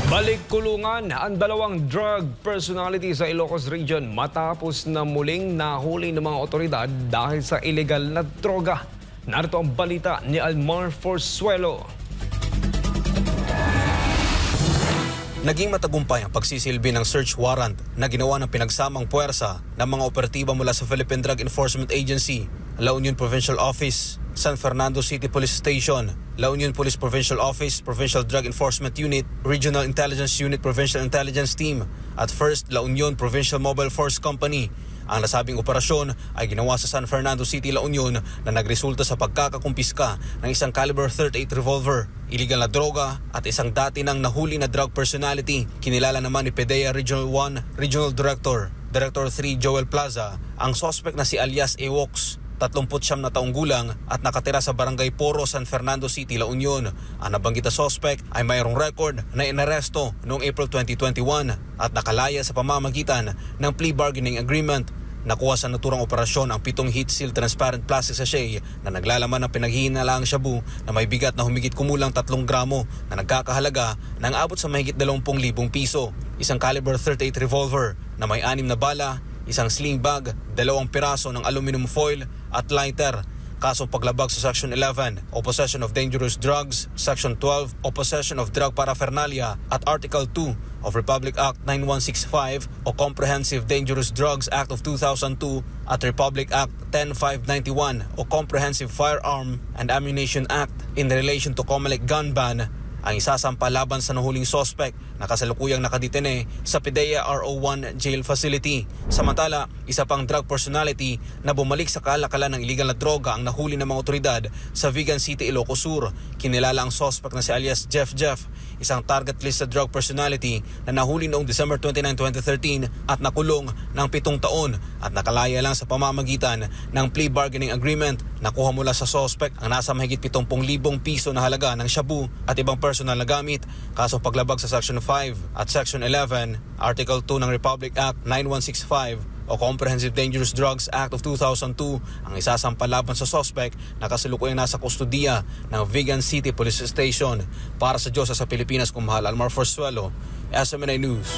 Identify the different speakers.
Speaker 1: Balik kulungan ang dalawang drug personality sa Ilocos Region matapos na muling nahuli ng mga otoridad dahil sa ilegal na droga. Narito ang balita ni Almar Forzuelo.
Speaker 2: Naging matagumpay ang pagsisilbi ng search warrant na ginawa ng pinagsamang puwersa ng mga operatiba mula sa Philippine Drug Enforcement Agency, La Union Provincial Office, San Fernando City Police Station, La Union Police Provincial Office, Provincial Drug Enforcement Unit, Regional Intelligence Unit Provincial Intelligence Team at First La Union Provincial Mobile Force Company. Ang nasabing operasyon ay ginawa sa San Fernando City, La Union na nagresulta sa pagkakakumpiska ng isang caliber 38 revolver, iligal na droga at isang dati nang nahuli na drug personality. Kinilala naman ni PDEA Regional 1 Regional Director, Director 3 Joel Plaza, ang suspect na si alias Ewoks, 39 na taong gulang at nakatira sa Barangay Poro, San Fernando City, La Union. Ang nabanggit na suspect ay mayroong record na inaresto noong April 2021 at nakalaya sa pamamagitan ng plea bargaining agreement. Nakuha sa naturang operasyon ang 7 heat seal transparent plastic sachet na naglalaman ng pinaghihinalaang shabu na may bigat na humigit kumulang 3 gramo na nagkakahalaga ng abot sa mahigit 20,000 piso, isang caliber 38 revolver na may 6 na bala, isang sling bag, 2 piraso ng aluminum foil at lighter. Kasong paglabag sa Section 11 o Possession of Dangerous Drugs, Section 12 o Possession of Drug Paraphernalia at Article 2 of Republic Act 9165 o Comprehensive Dangerous Drugs Act of 2002 at Republic Act 10591 o Comprehensive Firearm and Ammunition Act in relation to Comelec gun ban ang isasampa laban sa nahuling suspect na kasalukuyang nakadetene sa PDEA RO1 jail facility. Samantala, isa pang drug personality na bumalik sa kalakalan ng iligal na droga ang nahuli ng mga otoridad sa Vigan City, Ilocos Sur. Kinilala ang suspect na si alias Jeff, isang target listed drug personality na nahuli noong December 29, 2013 at nakulong ng 7 taon at nakalaya lang sa pamamagitan ng plea bargaining agreement. Nakuha mula sa suspect ang nasa mahigit 70,000 piso na halaga ng shabu at ibang personal na gamit. Kasong paglabag sa Section 5 at Section 11, Article 2 ng Republic Act 9165 o Comprehensive Dangerous Drugs Act of 2002 ang isasampa laban sa suspect na kasalukuyang nasa kustudiya ng Vigan City Police Station. Para sa Diyos sa Pilipinas, kumahal, Almar Forzuelo, SMNI News.